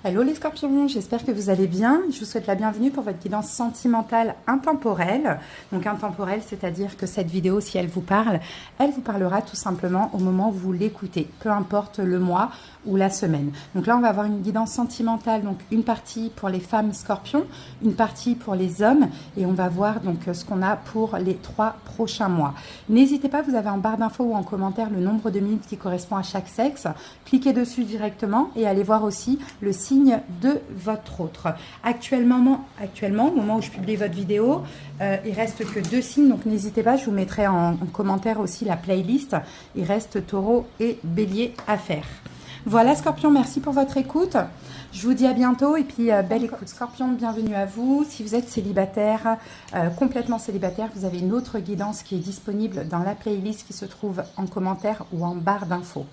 Hello les scorpions, j'espère que vous allez bien. Je vous souhaite la bienvenue pour votre guidance sentimentale intemporelle. Donc intemporelle, c'est-à-dire que cette vidéo, si elle vous parlera tout simplement au moment où vous l'écoutez, peu importe le mois ou la semaine. Donc là, on va avoir une guidance sentimentale, donc une partie pour les femmes scorpions, une partie pour les hommes, et on va voir donc ce qu'on a pour les 3 prochains mois. N'hésitez pas, vous avez en barre d'infos ou en commentaire le nombre de minutes qui correspond à chaque sexe. Cliquez dessus directement et allez voir aussi le signe de votre autre. Actuellement, au moment où je publie votre vidéo, il reste que 2 signes, donc n'hésitez pas, je vous mettrai en commentaire aussi la playlist. Il reste Taureau et Bélier à faire. Voilà Scorpion, merci pour votre écoute. Je vous dis à bientôt et puis belle écoute. Scorpion, bienvenue à vous. Si vous êtes célibataire, complètement célibataire, vous avez une autre guidance qui est disponible dans la playlist qui se trouve en commentaire ou en barre d'infos.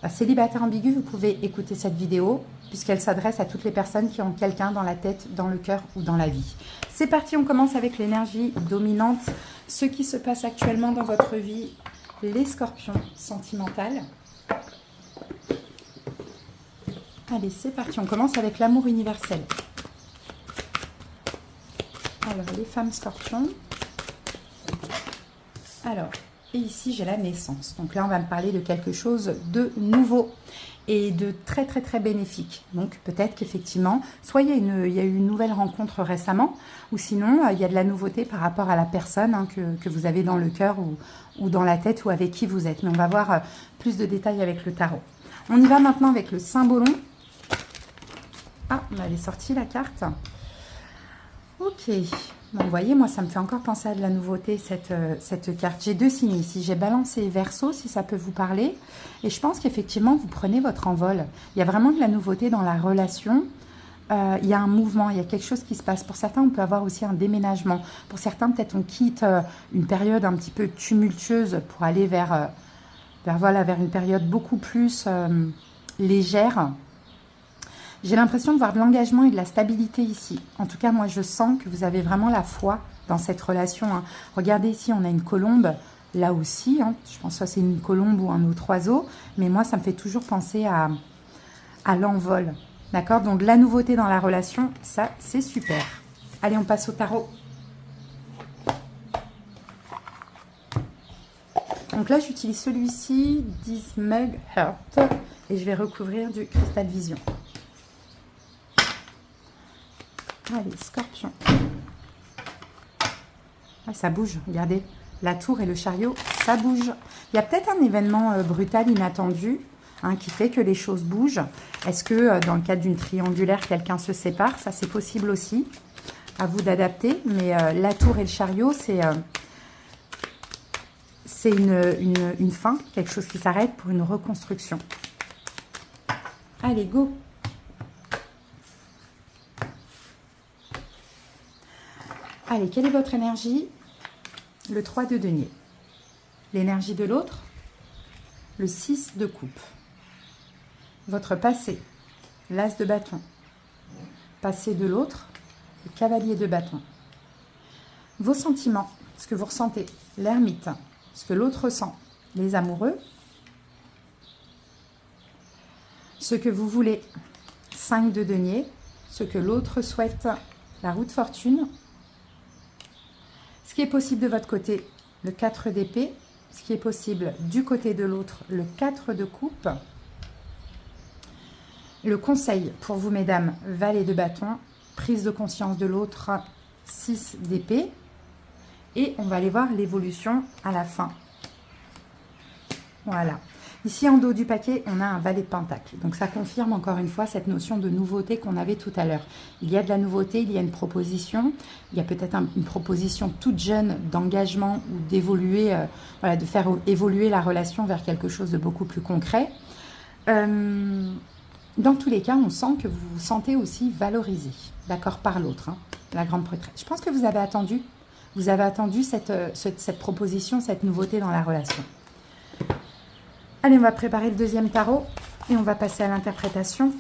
Célibataire ambigu, vous pouvez écouter cette vidéo puisqu'elle s'adresse à toutes les personnes qui ont quelqu'un dans la tête, dans le cœur ou dans la vie. C'est parti, on commence avec l'énergie dominante. Ce qui se passe actuellement dans votre vie, les scorpions sentimentales. Allez, c'est parti, on commence avec l'amour universel. Alors, les femmes scorpions. Alors, et ici, j'ai la naissance. Donc là, on va me parler de quelque chose de nouveau et de très, très, très bénéfique. Donc, peut-être qu'effectivement, soit il y a eu une nouvelle rencontre récemment, ou sinon, il y a de la nouveauté par rapport à la personne que vous avez dans le cœur ou dans la tête ou avec qui vous êtes. Mais on va voir plus de détails avec le tarot. On y va maintenant avec le symbolon. Ah, on avait sorti la carte. Ok. Bon, vous voyez, moi, ça me fait encore penser à de la nouveauté, cette carte. J'ai 2 signes ici. J'ai Balance et Verseau, si ça peut vous parler. Et je pense qu'effectivement, vous prenez votre envol. Il y a vraiment de la nouveauté dans la relation. Il y a un mouvement, il y a quelque chose qui se passe. Pour certains, on peut avoir aussi un déménagement. Pour certains, peut-être on quitte une période un petit peu tumultueuse pour aller vers une période beaucoup plus légère. J'ai l'impression de voir de l'engagement et de la stabilité ici. En tout cas, moi, je sens que vous avez vraiment la foi dans cette relation. Hein. Regardez ici, on a une colombe. Là aussi, hein, je pense que c'est une colombe ou un autre oiseau. Mais moi, ça me fait toujours penser à l'envol. D'accord? Donc, la nouveauté dans la relation, ça, c'est super. Allez, on passe au tarot. Donc là, j'utilise celui-ci, This Mug Heart. Et je vais recouvrir du Cristal Vision. Allez, Scorpion. Ah, ça bouge, regardez. La tour et le chariot, ça bouge. Il y a peut-être un événement brutal, inattendu, hein, qui fait que les choses bougent. Est-ce que dans le cadre d'une triangulaire, quelqu'un se sépare? Ça, c'est possible aussi. À vous d'adapter. Mais la tour et le chariot, c'est une fin, quelque chose qui s'arrête pour une reconstruction. Allez, go! Allez, quelle est votre énergie? Le 3 de denier. L'énergie de l'autre? Le 6 de coupe. Votre passé? L'as de bâton. Passé de l'autre? Le cavalier de bâton. Vos sentiments, ce que vous ressentez? L'ermite. Ce que l'autre ressent? Les amoureux. Ce que vous voulez? 5 de denier. Ce que l'autre souhaite? La roue de fortune. Ce qui est possible de votre côté, le 4 d'épée. Ce qui est possible du côté de l'autre, le 4 de coupe. Le conseil pour vous, mesdames, valet de bâton. Prise de conscience de l'autre, 6 d'épée. Et on va aller voir l'évolution à la fin. Voilà. Ici, en dos du paquet, on a un valet de pentacle. Donc, ça confirme encore une fois cette notion de nouveauté qu'on avait tout à l'heure. Il y a de la nouveauté, il y a une proposition. Il y a peut-être une proposition toute jeune d'engagement ou d'évoluer, voilà, de faire évoluer la relation vers quelque chose de beaucoup plus concret. Dans tous les cas, on sent que vous vous sentez aussi valorisé, d'accord, par l'autre, hein, la grande prêtresse. Je pense que vous avez attendu cette proposition, cette nouveauté dans la relation. Allez, on va préparer le deuxième tarot et on va passer à l'interprétation.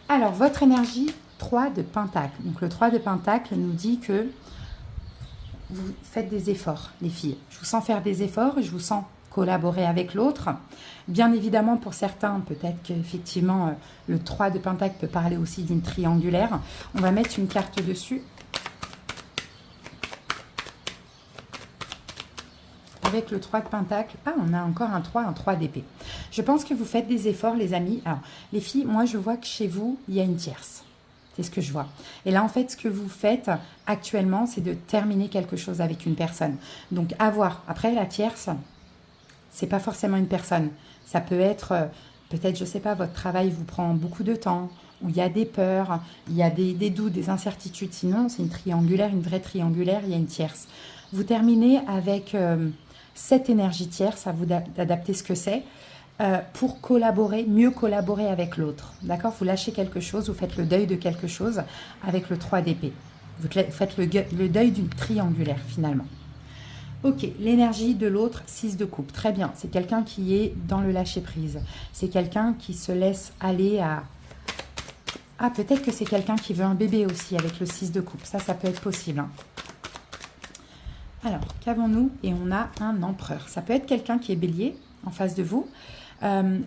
Alors, votre énergie, 3 de pentacle. Donc, le 3 de pentacle nous dit que vous faites des efforts, les filles. Je vous sens faire des efforts et je vous sens collaborer avec l'autre. Bien évidemment, pour certains, peut-être qu'effectivement, le 3 de Pentacle peut parler aussi d'une triangulaire. On va mettre une carte dessus. Avec le 3 de Pentacle, ah, on a encore un 3 d'épée. Je pense que vous faites des efforts, les amis. Alors, les filles, moi, je vois que chez vous, il y a une tierce. C'est ce que je vois. Et là, en fait, ce que vous faites actuellement, c'est de terminer quelque chose avec une personne. Donc, à voir. Après, la tierce, c'est pas forcément une personne. Ça peut être, peut-être, je sais pas, votre travail vous prend beaucoup de temps, où il y a des peurs, il y a des doutes, des incertitudes. Sinon, c'est une triangulaire, une vraie triangulaire, il y a une tierce. Vous terminez avec cette énergie tierce, à vous d'adapter ce que c'est, pour collaborer, mieux collaborer avec l'autre. D'accord? Vous lâchez quelque chose, vous faites le deuil de quelque chose avec le 3 d'épée. Vous faites le deuil d'une triangulaire, finalement. Ok, l'énergie de l'autre, 6 de coupe. Très bien, c'est quelqu'un qui est dans le lâcher-prise. C'est quelqu'un qui se laisse aller à... Ah, peut-être que c'est quelqu'un qui veut un bébé aussi avec le 6 de coupe. Ça peut être possible. Hein. Alors, qu'avons-nous? Et on a un empereur. Ça peut être quelqu'un qui est bélier en face de vous.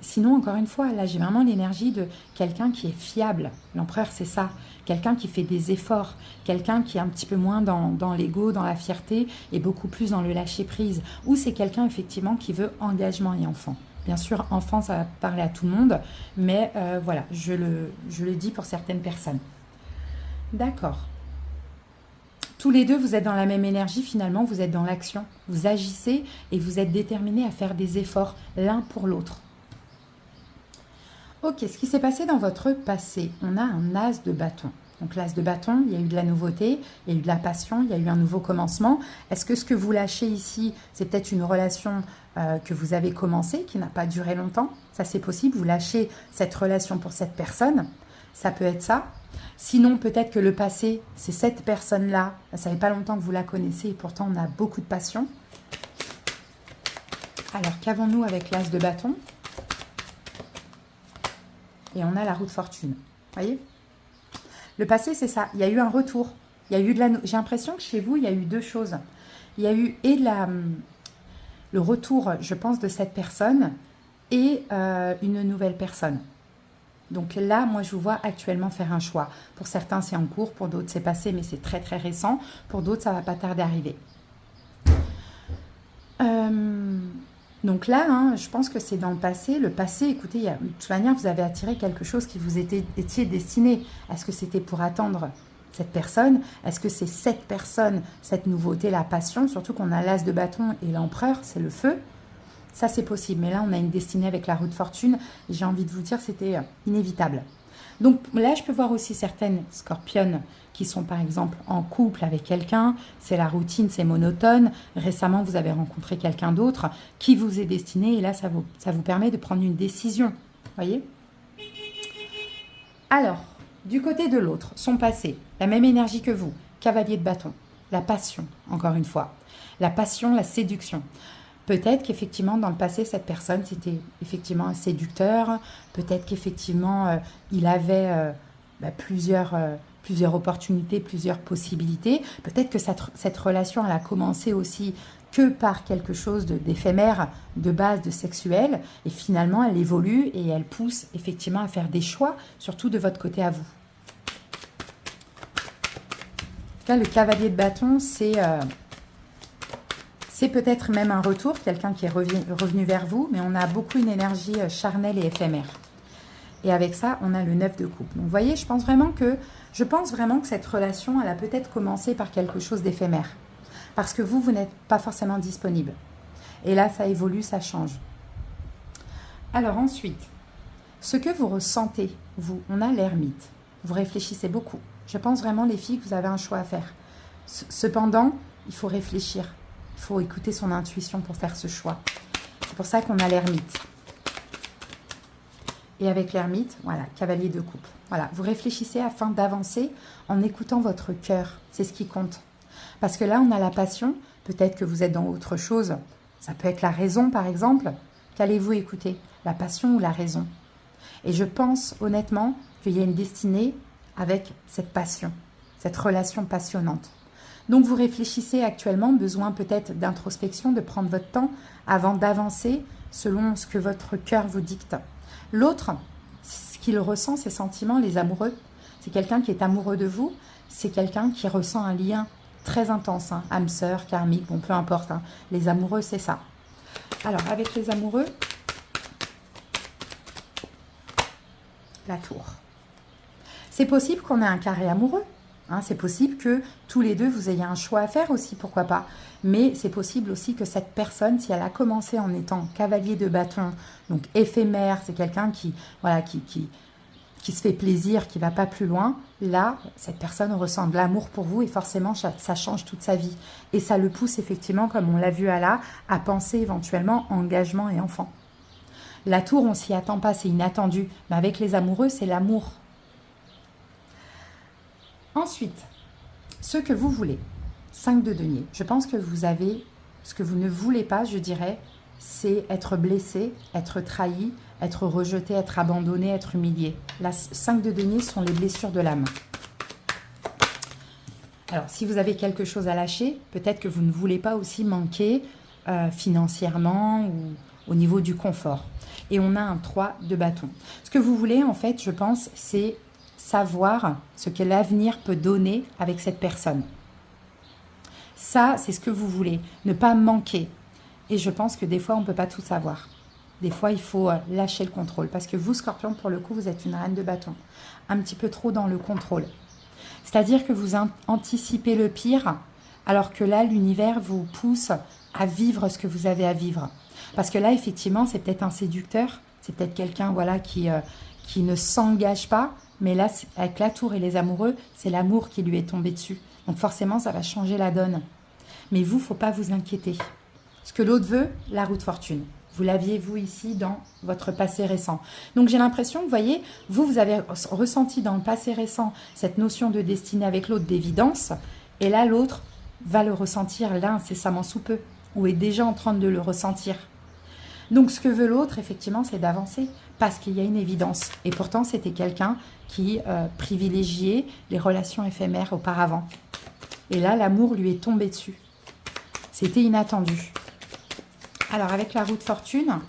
Sinon, encore une fois, là, j'ai vraiment l'énergie de quelqu'un qui est fiable. L'empereur, c'est ça. Quelqu'un qui fait des efforts. Quelqu'un qui est un petit peu moins dans l'ego, dans la fierté et beaucoup plus dans le lâcher-prise. Ou c'est quelqu'un, effectivement, qui veut engagement et enfant. Bien sûr, enfant, ça va parler à tout le monde. Mais voilà, je le dis pour certaines personnes. D'accord. Tous les deux, vous êtes dans la même énergie, finalement, vous êtes dans l'action. Vous agissez et vous êtes déterminés à faire des efforts l'un pour l'autre. Ok, ce qui s'est passé dans votre passé, on a un as de bâton. Donc l'as de bâton, il y a eu de la nouveauté, il y a eu de la passion, il y a eu un nouveau commencement. Est-ce que ce que vous lâchez ici, c'est peut-être une relation que vous avez commencée, qui n'a pas duré longtemps? Ça, c'est possible, vous lâchez cette relation pour cette personne. Ça peut être ça. Sinon, peut-être que le passé, c'est cette personne-là. Ça fait pas longtemps que vous la connaissez et pourtant, on a beaucoup de passion. Alors, qu'avons-nous avec l'as de bâton? Et on a la roue de fortune. Voyez? Le passé, c'est ça. Il y a eu un retour. Il y a eu de la... J'ai l'impression que chez vous, il y a eu deux choses. Il y a eu le retour, je pense, de cette personne et une nouvelle personne. Donc là, moi, je vous vois actuellement faire un choix. Pour certains, c'est en cours. Pour d'autres, c'est passé, mais c'est très, très récent. Pour d'autres, ça ne va pas tarder à arriver. Donc là, hein, je pense que c'est dans le passé. Le passé, écoutez, de toute manière, vous avez attiré quelque chose qui vous étiez destiné. Est-ce que c'était pour attendre cette personne? Est-ce que c'est cette personne, cette nouveauté, la passion? Surtout qu'on a l'as de bâton et l'empereur, c'est le feu. Ça, c'est possible. Mais là, on a une destinée avec la roue de fortune. Et j'ai envie de vous dire, c'était inévitable. Donc là, je peux voir aussi certaines scorpionnes qui sont par exemple en couple avec quelqu'un. C'est la routine, c'est monotone. Récemment, vous avez rencontré quelqu'un d'autre qui vous est destiné. Et là, ça vous permet de prendre une décision. Voyez? Alors, du côté de l'autre, son passé, la même énergie que vous. Cavalier de bâton. La passion, encore une fois. La passion, la séduction. Peut-être qu'effectivement, dans le passé, cette personne, c'était effectivement un séducteur. Peut-être qu'effectivement, il avait plusieurs opportunités, plusieurs possibilités. Peut-être que cette relation, elle a commencé aussi que par quelque chose d'éphémère, de base, de sexuel. Et finalement, elle évolue et elle pousse effectivement à faire des choix, surtout de votre côté à vous. En tout cas, le cavalier de bâton, c'est peut-être même un retour, quelqu'un qui est revenu vers vous, mais on a beaucoup une énergie charnelle et éphémère. Et avec ça, on a le 9 de coupe. Donc, vous voyez, je pense vraiment que cette relation, elle a peut-être commencé par quelque chose d'éphémère. Parce que vous n'êtes pas forcément disponible. Et là, ça évolue, ça change. Alors ensuite, ce que vous ressentez, vous, on a l'ermite. Vous réfléchissez beaucoup. Je pense vraiment, les filles, que vous avez un choix à faire. Cependant, il faut réfléchir. Il faut écouter son intuition pour faire ce choix. C'est pour ça qu'on a l'ermite. Et avec l'ermite, voilà, cavalier de coupe. Voilà, vous réfléchissez afin d'avancer en écoutant votre cœur. C'est ce qui compte. Parce que là, on a la passion. Peut-être que vous êtes dans autre chose. Ça peut être la raison, par exemple. Qu'allez-vous écouter? La passion ou la raison? Et je pense, honnêtement, qu'il y a une destinée avec cette passion, cette relation passionnante. Donc, vous réfléchissez actuellement, besoin peut-être d'introspection, de prendre votre temps avant d'avancer selon ce que votre cœur vous dicte. L'autre, ce qu'il ressent, ses sentiments, les amoureux, c'est quelqu'un qui est amoureux de vous, c'est quelqu'un qui ressent un lien très intense, hein, âme sœur, karmique, bon, peu importe, hein. Les amoureux, c'est ça. Alors, avec les amoureux, la tour. C'est possible qu'on ait un carré amoureux. Hein, c'est possible que tous les deux, vous ayez un choix à faire aussi, pourquoi pas. Mais c'est possible aussi que cette personne, si elle a commencé en étant cavalier de bâton, donc éphémère, c'est quelqu'un qui, voilà, qui se fait plaisir, qui ne va pas plus loin, là, cette personne ressent de l'amour pour vous et forcément, ça change toute sa vie. Et ça le pousse effectivement, comme on l'a vu à penser éventuellement engagement et enfant. La tour, on ne s'y attend pas, c'est inattendu. Mais avec les amoureux, c'est l'amour. Ensuite, ce que vous voulez, 5 de denier. Je pense que vous avez, ce que vous ne voulez pas, je dirais, c'est être blessé, être trahi, être rejeté, être abandonné, être humilié. La 5 de denier sont les blessures de l'âme. Alors, si vous avez quelque chose à lâcher, peut-être que vous ne voulez pas aussi manquer financièrement ou au niveau du confort. Et on a un 3 de bâton. Ce que vous voulez, en fait, je pense, c'est savoir ce que l'avenir peut donner avec cette personne. Ça, c'est ce que vous voulez. Ne pas manquer. Et je pense que des fois, on ne peut pas tout savoir. Des fois, il faut lâcher le contrôle. Parce que vous, Scorpion, pour le coup, vous êtes une reine de bâton. Un petit peu trop dans le contrôle. C'est-à-dire que vous anticipez le pire, alors que là, l'univers vous pousse à vivre ce que vous avez à vivre. Parce que là, effectivement, c'est peut-être un séducteur. C'est peut-être quelqu'un, voilà, qui ne s'engage pas. Mais là, avec la tour et les amoureux, c'est l'amour qui lui est tombé dessus. Donc forcément, ça va changer la donne. Mais vous, il ne faut pas vous inquiéter. Ce que l'autre veut, la roue de fortune. Vous l'aviez, vous, ici, dans votre passé récent. Donc j'ai l'impression, vous voyez, vous avez ressenti dans le passé récent cette notion de destinée avec l'autre, d'évidence. Et là, l'autre va le ressentir là, incessamment sous peu. Ou est déjà en train de le ressentir. Donc, ce que veut l'autre, effectivement, c'est d'avancer parce qu'il y a une évidence. Et pourtant, c'était quelqu'un qui privilégiait les relations éphémères auparavant. Et là, l'amour lui est tombé dessus. C'était inattendu. Alors, avec la roue de fortune,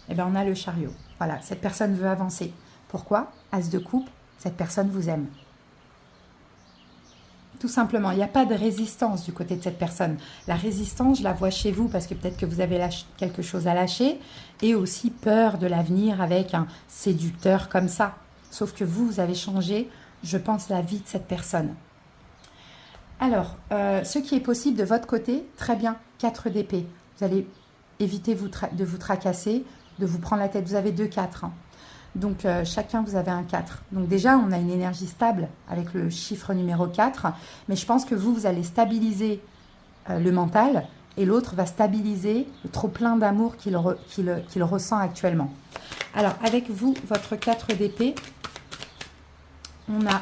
eh ben, on a le chariot. Voilà, cette personne veut avancer. Pourquoi? As de coupe, cette personne vous aime. Tout simplement, il n'y a pas de résistance du côté de cette personne. La résistance, je la vois chez vous parce que peut-être que vous avez quelque chose à lâcher et aussi peur de l'avenir avec un séducteur comme ça. Sauf que vous avez changé, je pense, la vie de cette personne. Alors, ce qui est possible de votre côté, très bien, 4 d'épée. Vous allez éviter de vous tracasser, de vous prendre la tête. Vous avez 2 4. Hein. Donc, chacun, vous avez un 4. Donc, déjà, on a une énergie stable avec le chiffre numéro 4. Mais je pense que vous allez stabiliser le mental et l'autre va stabiliser le trop-plein d'amour qu'il ressent actuellement. Alors, avec vous, votre 4 d'épée, on a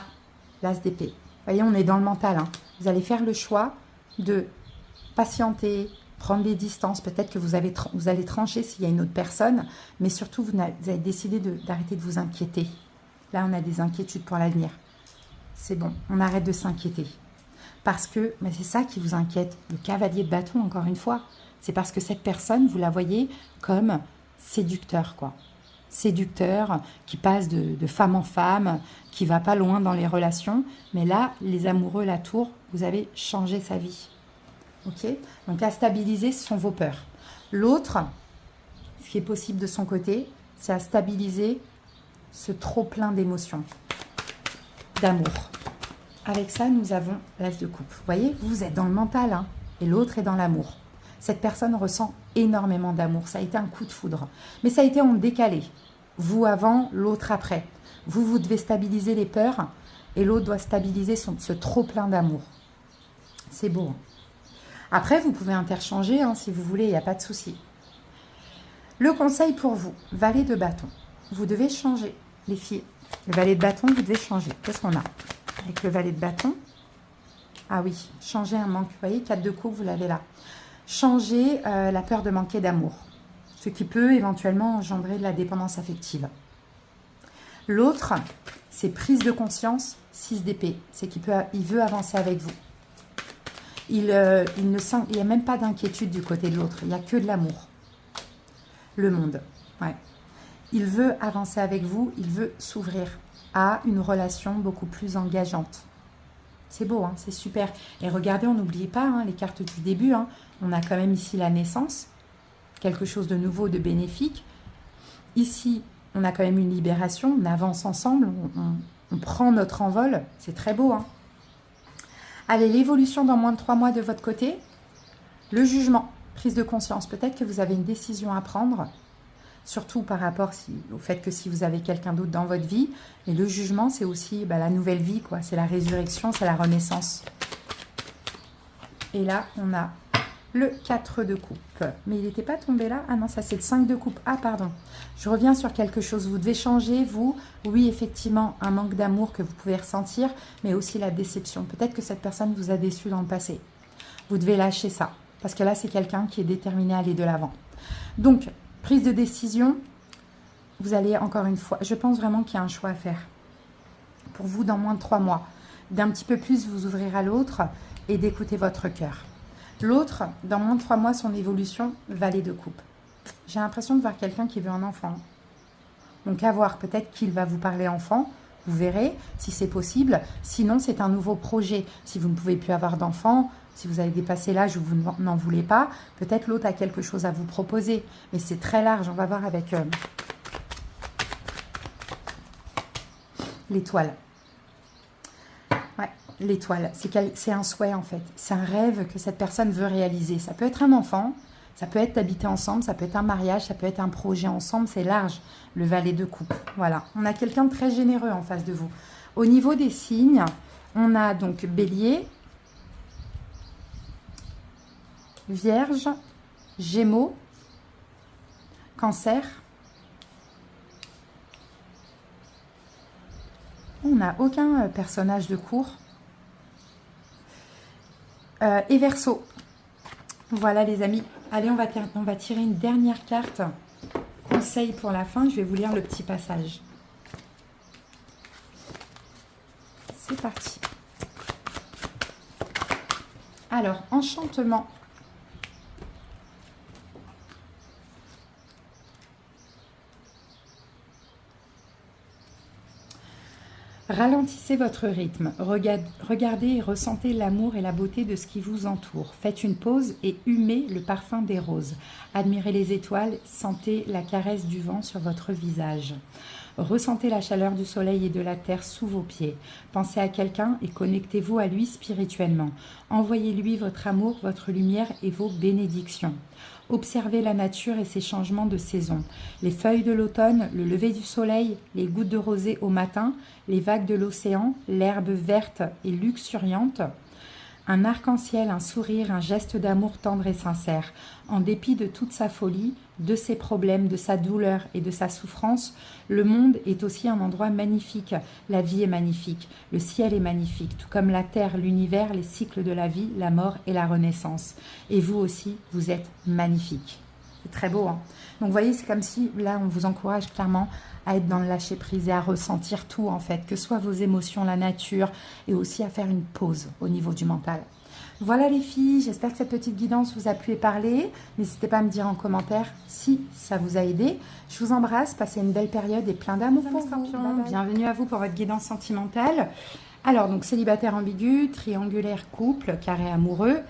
l'as d'épée. Vous voyez, on est dans le mental. Hein. Vous allez faire le choix de patienter, prendre des distances. Peut-être que vous allez trancher s'il y a une autre personne, mais surtout, vous avez décidé d'arrêter de vous inquiéter. Là, on a des inquiétudes pour l'avenir. C'est bon, on arrête de s'inquiéter. Parce que, mais c'est ça qui vous inquiète, le cavalier de bâton, encore une fois. C'est parce que cette personne, vous la voyez comme séducteur, quoi. Séducteur, qui passe de femme en femme, qui va pas loin dans les relations. Mais là, les amoureux, la tour, vous avez changé sa vie. Ok? Donc, à stabiliser, ce sont vos peurs. L'autre, ce qui est possible de son côté, c'est à stabiliser ce trop-plein d'émotions, d'amour. Avec ça, nous avons l'as de coupe. Vous voyez, vous êtes dans le mental, hein, et l'autre est dans l'amour. Cette personne ressent énormément d'amour. Ça a été un coup de foudre. Mais ça a été en décalé. Vous avant, l'autre après. Vous devez stabiliser les peurs et l'autre doit stabiliser ce trop-plein d'amour. C'est beau. Hein. Après, vous pouvez interchanger hein, si vous voulez, il n'y a pas de souci. Le conseil pour vous, valet de bâton. Vous devez changer, les filles. Le valet de bâton, vous devez changer. Qu'est-ce qu'on a avec le valet de bâton? Ah oui, changer un manque. Vous voyez, 4 de coupe, vous l'avez là. Changer la peur de manquer d'amour. Ce qui peut éventuellement engendrer de la dépendance affective. L'autre, c'est prise de conscience, 6 d'épée. C'est qu'il veut avancer avec vous. Il n'y a même pas d'inquiétude du côté de l'autre. Il n'y a que de l'amour. Le monde. Ouais. Il veut avancer avec vous. Il veut s'ouvrir à une relation beaucoup plus engageante. C'est beau, hein, c'est super. Et regardez, on n'oublie pas hein, les cartes du début. Hein. On a quand même ici la naissance. Quelque chose de nouveau, de bénéfique. Ici, on a quand même une libération. On avance ensemble. On prend notre envol. C'est très beau, hein. Allez, l'évolution dans moins de 3 mois de votre côté. Le jugement, prise de conscience. Peut-être que vous avez une décision à prendre. Surtout par rapport au fait que si vous avez quelqu'un d'autre dans votre vie. Et le jugement, c'est aussi la nouvelle vie, quoi. C'est la résurrection, c'est la renaissance. Et là, on a le 4 de coupe. Mais il n'était pas tombé là. Ah non, ça c'est le 5 de coupe. Ah pardon. Je reviens sur quelque chose. Vous devez changer, vous. Oui, effectivement, un manque d'amour que vous pouvez ressentir, mais aussi la déception. Peut-être que cette personne vous a déçu dans le passé. Vous devez lâcher ça. Parce que là, c'est quelqu'un qui est déterminé à aller de l'avant. Donc, prise de décision, vous allez encore une fois, je pense vraiment qu'il y a un choix à faire. Pour vous, dans moins de 3 mois. D'un petit peu plus vous ouvrir à l'autre et d'écouter votre cœur. L'autre, dans moins de 3 mois, son évolution, valet de coupe. J'ai l'impression de voir quelqu'un qui veut un enfant. Donc à voir, peut-être qu'il va vous parler enfant. Vous verrez si c'est possible. Sinon, c'est un nouveau projet. Si vous ne pouvez plus avoir d'enfant, si vous avez dépassé l'âge où vous n'en voulez pas, peut-être l'autre a quelque chose à vous proposer. Mais c'est très large. On va voir avec l'étoile. Ouais, l'étoile. C'est un souhait en fait. C'est un rêve que cette personne veut réaliser. Ça peut être un enfant, ça peut être d'habiter ensemble, ça peut être un mariage, ça peut être un projet ensemble. C'est large, le valet de coupe. Voilà. On a quelqu'un de très généreux en face de vous. Au niveau des signes, on a donc Bélier, Vierge, Gémeaux, Cancer. On n'a aucun personnage de cours. Et Verseau. Voilà les amis. Allez, on va tirer une dernière carte. Conseil pour la fin. Je vais vous lire le petit passage. C'est parti. Alors, enchantement. Ralentissez votre rythme, regardez et ressentez l'amour et la beauté de ce qui vous entoure. Faites une pause et humez le parfum des roses. Admirez les étoiles, sentez la caresse du vent sur votre visage. Ressentez la chaleur du soleil et de la terre sous vos pieds. Pensez à quelqu'un et connectez-vous à lui spirituellement. Envoyez-lui votre amour, votre lumière et vos bénédictions. Observez la nature et ses changements de saison. Les feuilles de l'automne, le lever du soleil, les gouttes de rosée au matin, les vagues de l'océan, l'herbe verte et luxuriante. Un arc-en-ciel, un sourire, un geste d'amour tendre et sincère. En dépit de toute sa folie, de ses problèmes, de sa douleur et de sa souffrance, le monde est aussi un endroit magnifique. La vie est magnifique, le ciel est magnifique, tout comme la terre, l'univers, les cycles de la vie, la mort et la renaissance. Et vous aussi, vous êtes magnifique. C'est très beau, hein. Donc vous voyez, c'est comme si, là, on vous encourage clairement à être dans le lâcher-prise et à ressentir tout, en fait, que ce soit vos émotions, la nature, et aussi à faire une pause au niveau du mental. Voilà les filles, j'espère que cette petite guidance vous a plu et parler. N'hésitez pas à me dire en commentaire si ça vous a aidé. Je vous embrasse, passez une belle période et plein d'amour pour vous. Bienvenue à vous pour votre guidance sentimentale. Alors, donc célibataire ambigu, triangulaire couple, carré amoureux.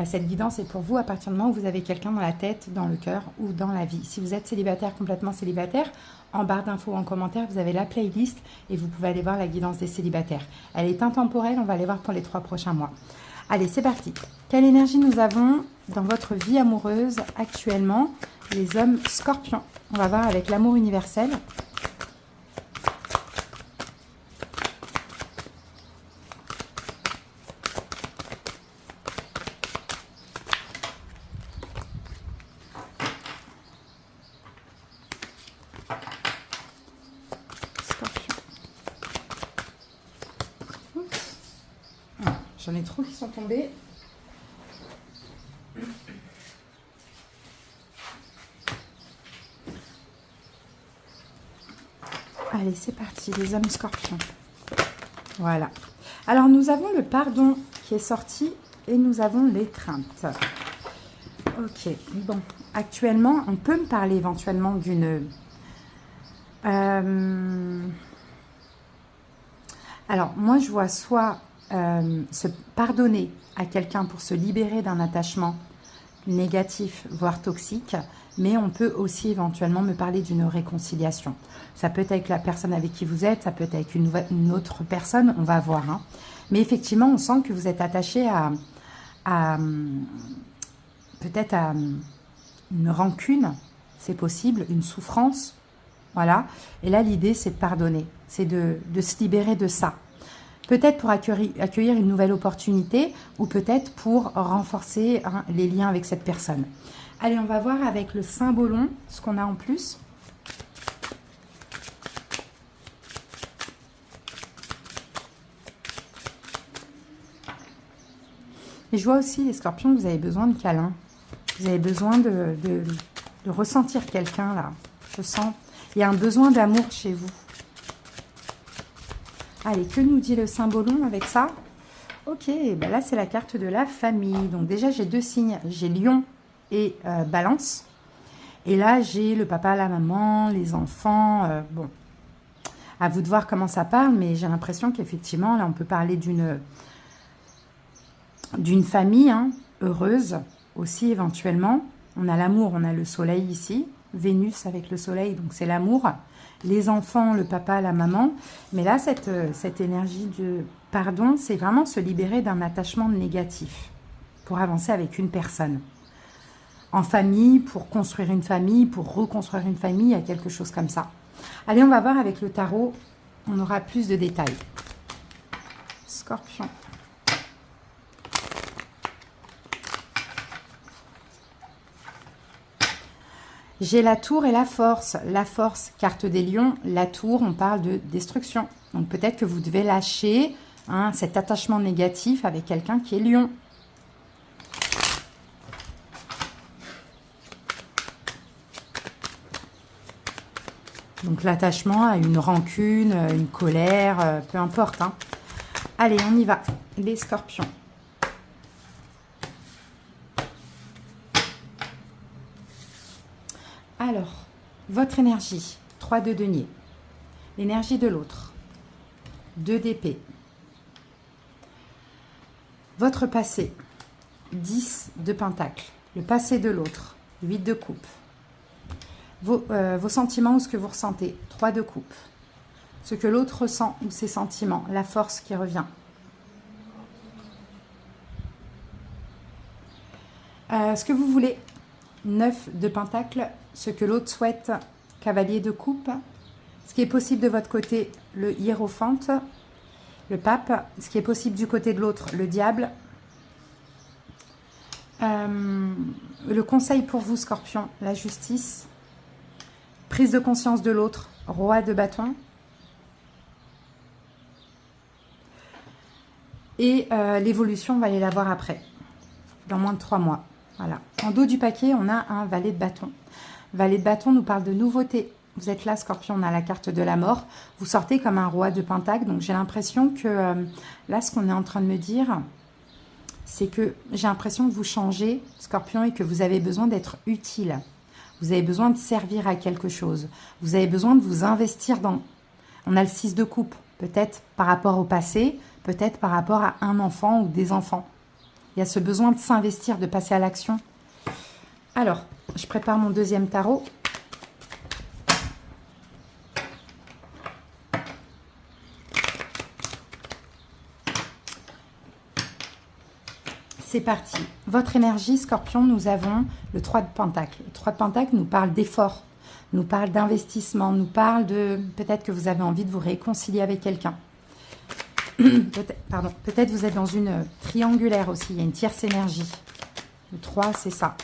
Cette guidance est pour vous à partir du moment où vous avez quelqu'un dans la tête, dans le cœur ou dans la vie. Si vous êtes célibataire, complètement célibataire, en barre d'infos, en commentaire, vous avez la playlist et vous pouvez aller voir la guidance des célibataires. Elle est intemporelle, on va aller voir pour les 3 prochains mois. Allez, c'est parti. Quelle énergie nous avons dans votre vie amoureuse actuellement, les hommes scorpions? On va voir avec l'amour universel. J'en ai trop qui sont tombés. Allez, c'est parti, les hommes scorpions. Voilà. Alors, nous avons le pardon qui est sorti et nous avons l'étreinte. Ok, bon, actuellement, on peut me parler éventuellement d'une... Alors, moi, je vois soit se pardonner à quelqu'un pour se libérer d'un attachement négatif, voire toxique, mais on peut aussi éventuellement me parler d'une réconciliation. Ça peut être avec la personne avec qui vous êtes, ça peut être avec une autre personne, on va voir. Hein. Mais effectivement, on sent que vous êtes attaché à peut-être à une rancune, c'est possible, une souffrance, voilà. Et là, l'idée, c'est de pardonner, c'est de se libérer de ça. Peut-être pour accueillir une nouvelle opportunité ou peut-être pour renforcer les liens avec cette personne. Allez, on va voir avec le symbolon ce qu'on a en plus. Et je vois aussi, les scorpions, que vous avez besoin de câlins. Vous avez besoin de ressentir quelqu'un, là. Je sens. Il y a un besoin d'amour chez vous. Allez, que nous dit le symbolon avec ça? Ok, ben là, c'est la carte de la famille. Donc déjà, j'ai deux signes. J'ai Lion et Balance. Et là, j'ai le papa, la maman, les enfants. Bon, à vous de voir comment ça parle, mais j'ai l'impression qu'effectivement, là, on peut parler d'une famille heureuse aussi éventuellement. On a l'amour, on a le soleil ici. Vénus avec le soleil, donc c'est l'amour. Les enfants, le papa, la maman. Mais là, cette énergie de pardon, c'est vraiment se libérer d'un attachement négatif pour avancer avec une personne. En famille, pour construire une famille, pour reconstruire une famille, il y a quelque chose comme ça. Allez, on va voir avec le tarot, on aura plus de détails. Scorpion. J'ai la tour et la force. La force, carte des lions. La tour, on parle de destruction. Donc peut-être que vous devez lâcher cet attachement négatif avec quelqu'un qui est lion. Donc l'attachement à une rancune, une colère, peu importe. Hein. Allez, on y va. Les scorpions. Alors, votre énergie, 3 de denier. L'énergie de l'autre, 2 d'épée. Votre passé, 10 de pentacle. Le passé de l'autre, 8 de coupe. Vos sentiments ou ce que vous ressentez, 3 de coupe. Ce que l'autre ressent ou ses sentiments, la force qui revient. Ce que vous voulez, 9 de pentacle. Ce que l'autre souhaite, cavalier de coupe. Ce qui est possible de votre côté, le hiérophante, le pape. Ce qui est possible du côté de l'autre, le diable. Le conseil pour vous, scorpion, la justice. Prise de conscience de l'autre, roi de bâton. Et l'évolution, on va aller la voir après, dans moins de 3 mois. Voilà. En dos du paquet, on a un valet de bâton. Valet de bâton nous parle de nouveautés. Vous êtes là, scorpion, on a la carte de la mort. Vous sortez comme un roi de pentacle. Donc, j'ai l'impression que là, ce qu'on est en train de me dire, c'est que j'ai l'impression que vous changez, scorpion, et que vous avez besoin d'être utile. Vous avez besoin de servir à quelque chose. Vous avez besoin de vous investir dans... On a le 6 de coupe, peut-être par rapport au passé, peut-être par rapport à un enfant ou des enfants. Il y a ce besoin de s'investir, de passer à l'action. Alors, je prépare mon deuxième tarot. C'est parti. Votre énergie, scorpion, nous avons le 3 de pentacle. Le 3 de pentacle nous parle d'effort, nous parle d'investissement, nous parle de... Peut-être que vous avez envie de vous réconcilier avec quelqu'un. Peut-être vous êtes dans une triangulaire aussi, il y a une tierce énergie. Le 3, c'est ça.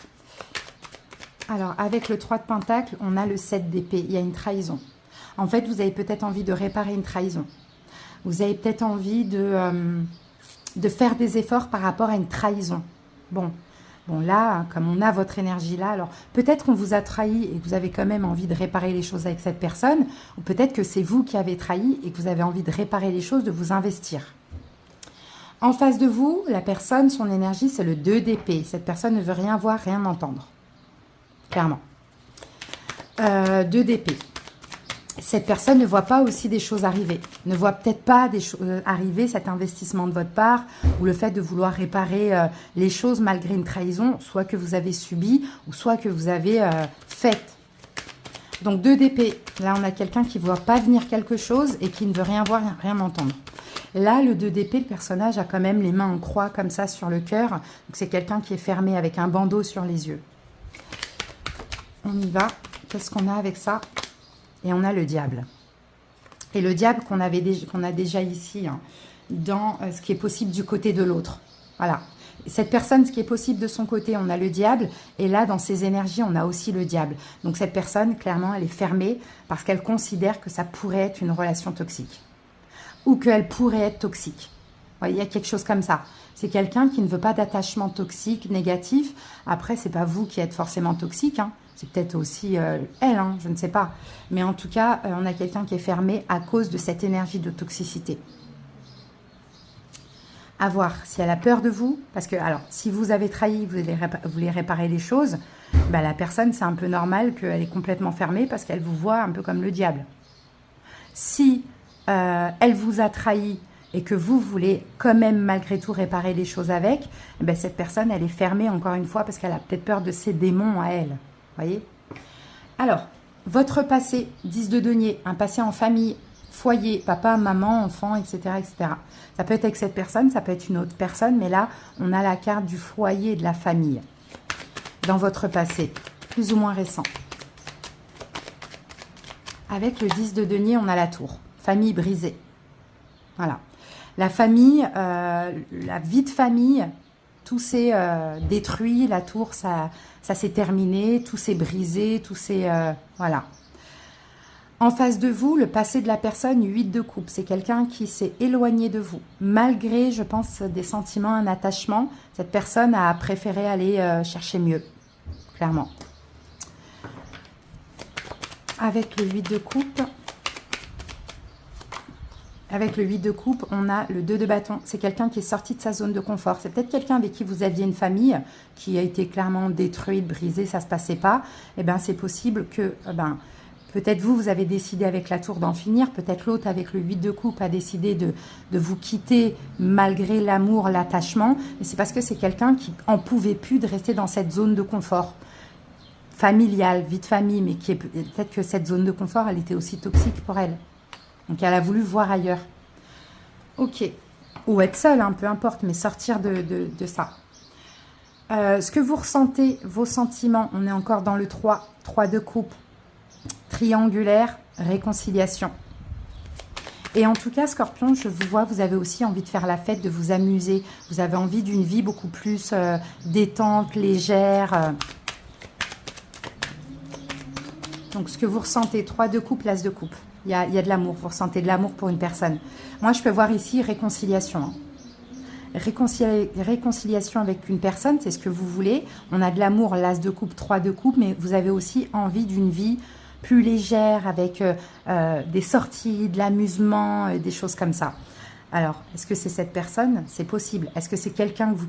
Alors, avec le 3 de pentacle, on a le 7 d'épée, il y a une trahison. En fait, vous avez peut-être envie de réparer une trahison. Vous avez peut-être envie de faire des efforts par rapport à une trahison. Bon, là, comme on a votre énergie là, alors peut-être qu'on vous a trahi et que vous avez quand même envie de réparer les choses avec cette personne, ou peut-être que c'est vous qui avez trahi et que vous avez envie de réparer les choses, de vous investir. En face de vous, la personne, son énergie, c'est le 2 d'épée. Cette personne ne veut rien voir, rien entendre. Clairement. 2 d'épée. Cette personne ne voit pas aussi des choses arriver. Ne voit peut-être pas des choses arriver, cet investissement de votre part, ou le fait de vouloir réparer les choses malgré une trahison, soit que vous avez subi, ou soit que vous avez faite. Donc 2 d'épée. Là, on a quelqu'un qui ne voit pas venir quelque chose et qui ne veut rien voir, rien entendre. Là, le 2 d'épée, le personnage a quand même les mains en croix comme ça sur le cœur. Donc c'est quelqu'un qui est fermé avec un bandeau sur les yeux. On y va. Qu'est-ce qu'on a avec ça? Et on a le diable. Et le diable qu'on a déjà ici, hein, dans ce qui est possible du côté de l'autre. Voilà. Cette personne, ce qui est possible de son côté, on a le diable. Et là, dans ses énergies, on a aussi le diable. Donc cette personne, clairement, elle est fermée parce qu'elle considère que ça pourrait être une relation toxique. Ou qu'elle pourrait être toxique. Vous voyez, il y a quelque chose comme ça. C'est quelqu'un qui ne veut pas d'attachement toxique, négatif. Après, c'est pas vous qui êtes forcément toxique, hein. C'est peut-être aussi elle, hein, je ne sais pas. Mais en tout cas, on a quelqu'un qui est fermé à cause de cette énergie de toxicité. À voir si elle a peur de vous. Parce que, alors, si vous avez trahi, vous voulez réparer les choses, ben, la personne, c'est un peu normal qu'elle est complètement fermée parce qu'elle vous voit un peu comme le diable. Si elle vous a trahi et que vous voulez quand même malgré tout réparer les choses avec, ben, cette personne, elle est fermée encore une fois parce qu'elle a peut-être peur de ses démons à elle. Voyez? Alors, votre passé, 10 de denier, un passé en famille, foyer, papa, maman, enfant, etc., etc. Ça peut être avec cette personne, ça peut être une autre personne, mais là, on a la carte du foyer et de la famille dans votre passé, plus ou moins récent. Avec le 10 de denier, on a la tour, famille brisée. Voilà. La famille, la vie de famille, tout s'est détruit, la tour, ça s'est terminé, tout s'est brisé, tout s'est... voilà. En face de vous, le passé de la personne, 8 de coupe. C'est quelqu'un qui s'est éloigné de vous. Malgré, je pense, des sentiments, un attachement, cette personne a préféré aller chercher mieux, clairement. Avec le 8 de coupe... Avec le 8 de coupe, on a le 2 de bâton. C'est quelqu'un qui est sorti de sa zone de confort. C'est peut-être quelqu'un avec qui vous aviez une famille qui a été clairement détruite, brisée, ça ne se passait pas. Eh bien, c'est possible que, peut-être vous avez décidé avec la tour d'en finir. Peut-être l'autre avec le 8 de coupe a décidé de vous quitter malgré l'amour, l'attachement. Mais c'est parce que c'est quelqu'un qui n'en pouvait plus de rester dans cette zone de confort familiale, vie de famille. Mais qui est peut-être que cette zone de confort, elle était aussi toxique pour elle. Donc, elle a voulu voir ailleurs. Ok. Ou être seule, hein, peu importe, mais sortir de ça. Ce que vous ressentez, vos sentiments, on est encore dans le 3. 3 de coupe. Triangulaire, réconciliation. Et en tout cas, Scorpion, je vous vois, vous avez aussi envie de faire la fête, de vous amuser. Vous avez envie d'une vie beaucoup plus détente, légère. Donc, ce que vous ressentez, 3 de coupe, l'as de coupe. Il y a de l'amour, vous ressentez de l'amour pour une personne. Moi, je peux voir ici réconciliation. Hein. Réconciliation avec une personne, c'est ce que vous voulez. On a de l'amour, l'as de coupe, 3 de coupe, mais vous avez aussi envie d'une vie plus légère, avec des sorties, de l'amusement, des choses comme ça. Alors, est-ce que c'est cette personne? C'est possible. Est-ce que c'est quelqu'un que vous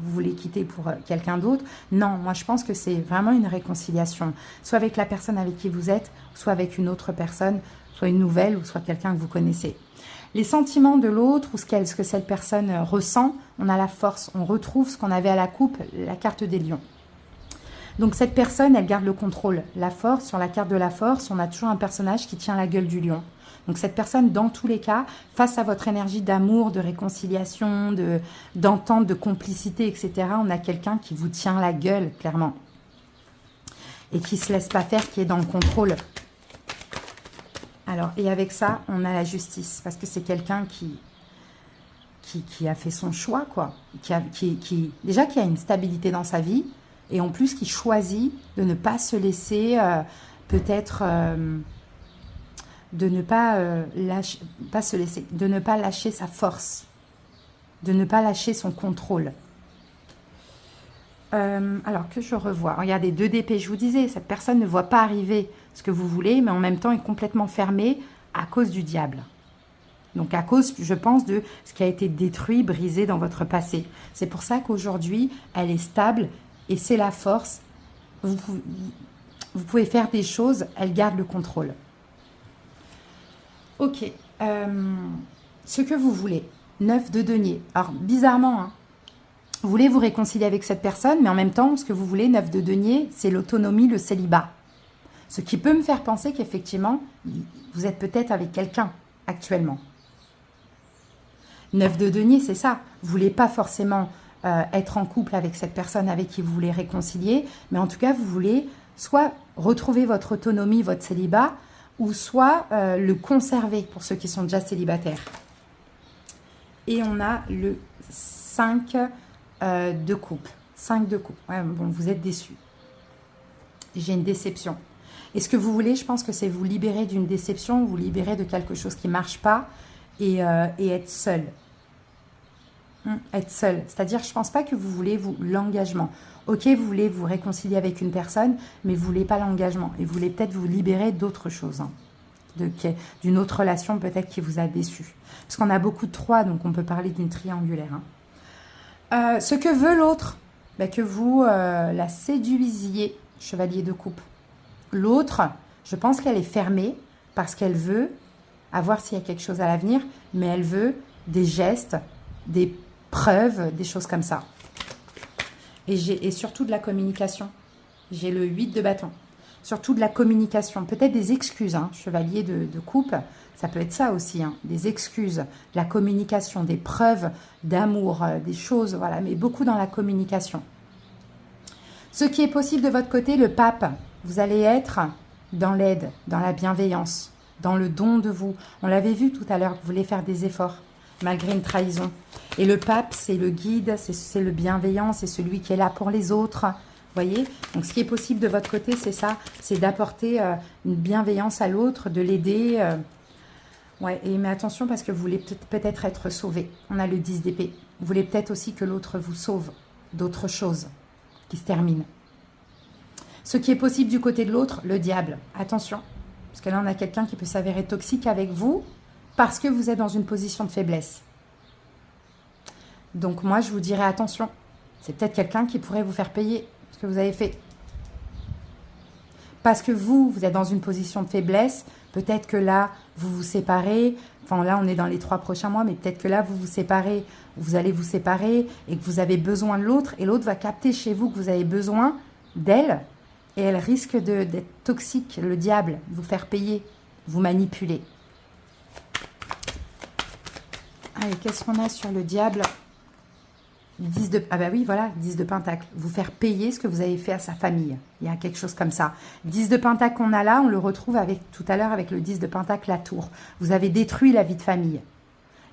voulez quitter pour quelqu'un d'autre? Non, moi je pense que c'est vraiment une réconciliation. Soit avec la personne avec qui vous êtes, soit avec une autre personne, soit une nouvelle, ou soit quelqu'un que vous connaissez. Les sentiments de l'autre, ou ce que cette personne ressent, on a la force. On retrouve ce qu'on avait à la coupe, la carte des lions. Donc cette personne, elle garde le contrôle. La force, sur la carte de la force, on a toujours un personnage qui tient la gueule du lion. Donc cette personne, dans tous les cas, face à votre énergie d'amour, de réconciliation, d'entente, de complicité, etc., on a quelqu'un qui vous tient la gueule, clairement. Et qui ne se laisse pas faire, qui est dans le contrôle. Alors, et avec ça, on a la justice. Parce que c'est quelqu'un qui a fait son choix, quoi. Déjà, qui a une stabilité dans sa vie. Et en plus, qui choisit de ne pas se laisser, peut-être... de ne pas, de ne pas lâcher sa force, de ne pas lâcher son contrôle. Alors que je revois, regardez, 2 d'épée, je vous disais, cette personne ne voit pas arriver ce que vous voulez, mais en même temps est complètement fermée à cause du diable. Donc à cause, je pense, de ce qui a été détruit, brisé dans votre passé. C'est pour ça qu'aujourd'hui, elle est stable et c'est la force. Vous pouvez faire des choses, elle garde le contrôle. Ok. Ce que vous voulez. 9 de denier. Alors, bizarrement, hein, vous voulez vous réconcilier avec cette personne, mais en même temps, ce que vous voulez, 9 de denier, c'est l'autonomie, le célibat. Ce qui peut me faire penser qu'effectivement, vous êtes peut-être avec quelqu'un actuellement. 9 de denier, c'est ça. Vous ne voulez pas forcément être en couple avec cette personne avec qui vous voulez réconcilier, mais en tout cas, vous voulez soit retrouver votre autonomie, votre célibat, ou soit le conserver pour ceux qui sont déjà célibataires. Et on a le 5 de coupe. 5 de coupe. Ouais, bon, vous êtes déçus. J'ai une déception. Et ce que vous voulez, je pense que c'est vous libérer d'une déception, vous libérer de quelque chose qui ne marche pas et être seul. Être seul. C'est-à-dire, je ne pense pas que vous voulez l'engagement. Ok, vous voulez vous réconcilier avec une personne, mais vous ne voulez pas l'engagement. Et vous voulez peut-être vous libérer d'autre chose. Hein. D'une autre relation peut-être qui vous a déçu. Parce qu'on a beaucoup de 3, donc on peut parler d'une triangulaire. Hein. Ce que veut l'autre, ben que vous la séduisiez, chevalier de coupe. L'autre, je pense qu'elle est fermée parce qu'elle veut, à voir s'il y a quelque chose à l'avenir, mais elle veut des gestes, des preuves, des choses comme ça. Et surtout de la communication. J'ai le 8 de bâton. Surtout de la communication. Peut-être des excuses, hein, chevalier de coupe. Ça peut être ça aussi, hein, des excuses, de la communication, des preuves d'amour, des choses, voilà, mais beaucoup dans la communication. Ce qui est possible de votre côté, le pape, vous allez être dans l'aide, dans la bienveillance, dans le don de vous. On l'avait vu tout à l'heure, vous voulez faire des efforts, malgré une trahison. Et le pape, c'est le guide, c'est le bienveillant, c'est celui qui est là pour les autres. Voyez, donc ce qui est possible de votre côté, c'est ça, c'est d'apporter une bienveillance à l'autre, de l'aider. Ouais, mais attention parce que vous voulez peut-être être sauvé. On a le 10 d'épée. Vous voulez peut-être aussi que l'autre vous sauve d'autres choses qui se terminent. Ce qui est possible du côté de l'autre, le diable. Attention, parce que là, on a quelqu'un qui peut s'avérer toxique avec vous parce que vous êtes dans une position de faiblesse. Donc moi, je vous dirais attention. C'est peut-être quelqu'un qui pourrait vous faire payer ce que vous avez fait. Parce que vous êtes dans une position de faiblesse. Peut-être que là, vous vous séparez. Enfin, là, on est dans les 3 prochains mois, mais peut-être que là, vous vous séparez. Vous allez vous séparer et que vous avez besoin de l'autre. Et l'autre va capter chez vous que vous avez besoin d'elle. Et elle risque d'être toxique, le diable, vous faire payer, vous manipuler. Allez, qu'est-ce qu'on a sur le diable ? 10 de... Ah bah oui, voilà, 10 de pentacle. Vous faire payer ce que vous avez fait à sa famille. Il y a quelque chose comme ça. 10 de pentacle qu'on a là, on le retrouve tout à l'heure avec le 10 de pentacle, la tour. Vous avez détruit la vie de famille.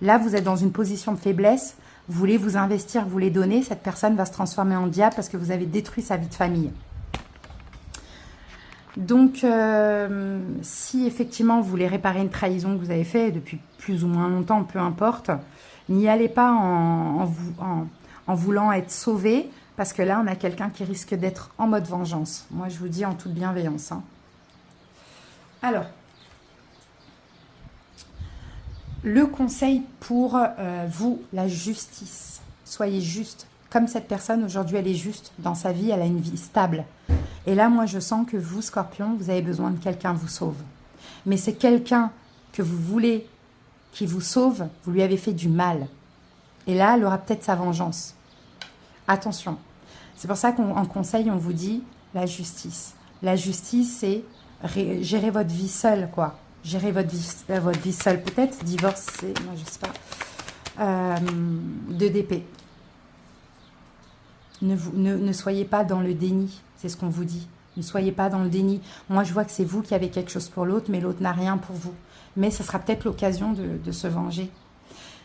Là, vous êtes dans une position de faiblesse. Vous voulez vous investir, vous les donner. Cette personne va se transformer en diable parce que vous avez détruit sa vie de famille. Donc, si effectivement vous voulez réparer une trahison que vous avez faite depuis plus ou moins longtemps, peu importe, n'y allez pas en voulant être sauvé, parce que là, on a quelqu'un qui risque d'être en mode vengeance. Moi, je vous dis en toute bienveillance. Hein. Alors, le conseil pour vous, la justice. Soyez juste. Comme cette personne, aujourd'hui, elle est juste dans sa vie, elle a une vie stable. Et là, moi, je sens que vous, Scorpion, vous avez besoin de quelqu'un vous sauve. Mais c'est quelqu'un que vous voulez qui vous sauve, vous lui avez fait du mal. Et là, elle aura peut-être sa vengeance. Attention. C'est pour ça qu'en conseil, on vous dit la justice. La justice, c'est gérer votre vie seule, quoi. Gérer votre vie seule. Peut-être divorcer, moi, je sais pas. 2 d'épée. Ne soyez pas dans le déni, c'est ce qu'on vous dit. Ne soyez pas dans le déni. Moi, je vois que c'est vous qui avez quelque chose pour l'autre, mais l'autre n'a rien pour vous. Mais ce sera peut-être l'occasion de se venger.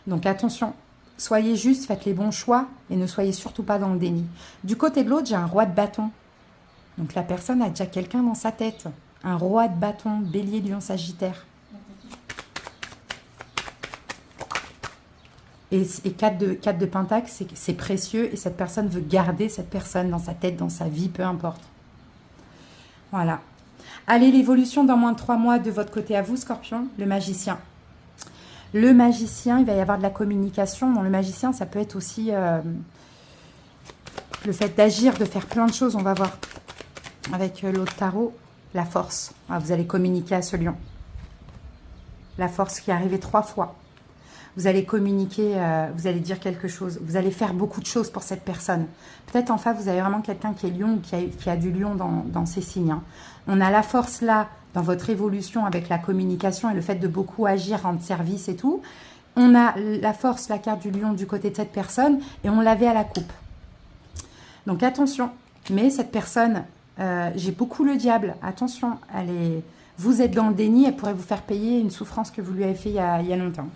Donc attention, soyez juste, faites les bons choix et ne soyez surtout pas dans le déni. Du côté de l'autre, j'ai un roi de bâton. Donc la personne a déjà quelqu'un dans sa tête. Un roi de bâton, bélier, lion, sagittaire. Et 4 de pentacle, c'est précieux et cette personne veut garder cette personne dans sa tête, dans sa vie, peu importe. Voilà. Allez, l'évolution dans moins de 3 mois de votre côté à vous, Scorpion, le magicien. Le magicien, il va y avoir de la communication. Bon, le magicien, ça peut être aussi le fait d'agir, de faire plein de choses. On va voir avec l'autre tarot, la force. Ah, vous allez communiquer à ce lion. La force qui est arrivée 3 fois. Vous allez communiquer, vous allez dire quelque chose. Vous allez faire beaucoup de choses pour cette personne. Peut-être enfin, vous avez vraiment quelqu'un qui est lion ou qui a du lion dans ses signes. Hein. On a la force là, dans votre évolution avec la communication et le fait de beaucoup agir, rendre service et tout. On a la force, la carte du lion du côté de cette personne et on l'avait à la coupe. Donc attention, mais cette personne, j'ai beaucoup le diable. Attention, vous êtes dans le déni, elle pourrait vous faire payer une souffrance que vous lui avez fait il y a longtemps.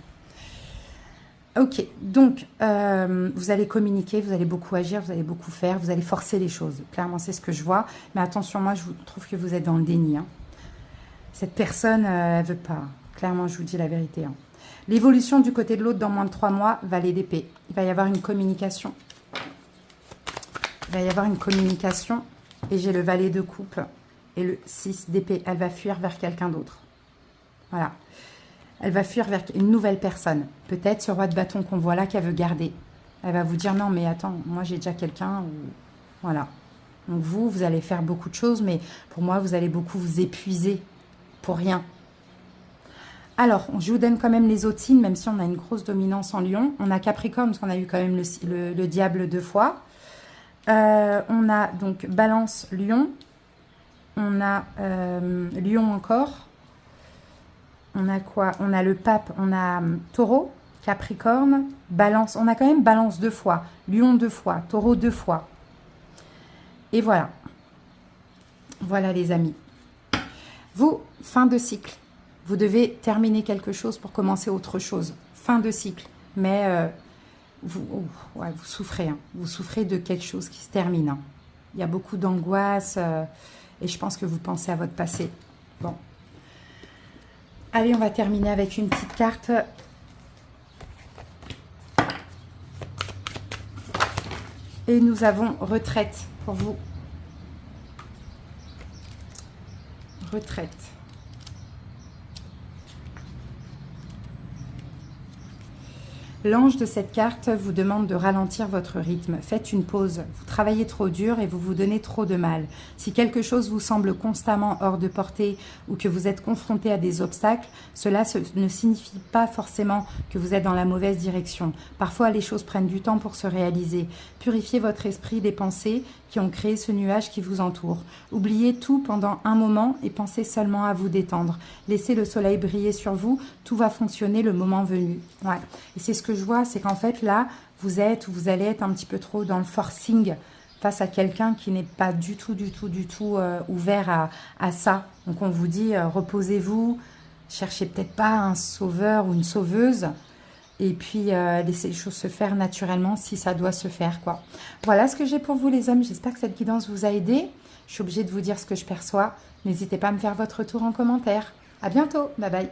Ok, donc vous allez communiquer, vous allez beaucoup agir, vous allez beaucoup faire, vous allez forcer les choses. Clairement, c'est ce que je vois. Mais attention, moi, je trouve que vous êtes dans le déni. Hein. Cette personne, elle veut pas. Clairement, je vous dis la vérité. Hein. L'évolution du côté de l'autre dans moins de 3 mois, valet d'épée. Il va y avoir une communication. Il va y avoir une communication. Et j'ai le valet de coupe et le 6 d'épée. Elle va fuir vers quelqu'un d'autre. Voilà. Elle va fuir vers une nouvelle personne. Peut-être ce roi de bâton qu'on voit là qu'elle veut garder. Elle va vous dire non mais attends, moi j'ai déjà quelqu'un. Voilà. Donc vous allez faire beaucoup de choses, mais pour moi vous allez beaucoup vous épuiser pour rien. Alors, je vous donne quand même les autres signes, même si on a une grosse dominance en lion. On a Capricorne, parce qu'on a eu quand même le diable 2 fois. On a donc Balance, Lion. On a Lion encore. On a quoi? On a le pape, on a Taureau, Capricorne, Balance. On a quand même Balance 2 fois, Lion 2 fois, Taureau 2 fois. Et voilà. Voilà les amis. Vous, fin de cycle. Vous devez terminer quelque chose pour commencer autre chose. Fin de cycle. Mais vous souffrez. Hein. Vous souffrez de quelque chose qui se termine. Hein. Il y a beaucoup d'angoisse et je pense que vous pensez à votre passé. Bon. Allez, on va terminer avec une petite carte. Et nous avons retraite pour vous. Retraite. L'ange de cette carte vous demande de ralentir votre rythme. Faites une pause. Vous travaillez trop dur et vous vous donnez trop de mal. Si quelque chose vous semble constamment hors de portée ou que vous êtes confronté à des obstacles, cela ne signifie pas forcément que vous êtes dans la mauvaise direction. Parfois, les choses prennent du temps pour se réaliser. Purifiez votre esprit des pensées qui ont créé ce nuage qui vous entoure. Oubliez tout pendant un moment et pensez seulement à vous détendre. Laissez le soleil briller sur vous. Tout va fonctionner le moment venu. Ouais. Et c'est ce que je vois, c'est qu'en fait là, vous allez être un petit peu trop dans le forcing face à quelqu'un qui n'est pas du tout ouvert à ça. Donc on vous dit, reposez-vous, cherchez peut-être pas un sauveur ou une sauveuse, et puis laissez les choses se faire naturellement si ça doit se faire, quoi. Voilà ce que j'ai pour vous les hommes, j'espère que cette guidance vous a aidé. Je suis obligée de vous dire ce que je perçois. N'hésitez pas à me faire votre retour en commentaire. À bientôt, bye bye.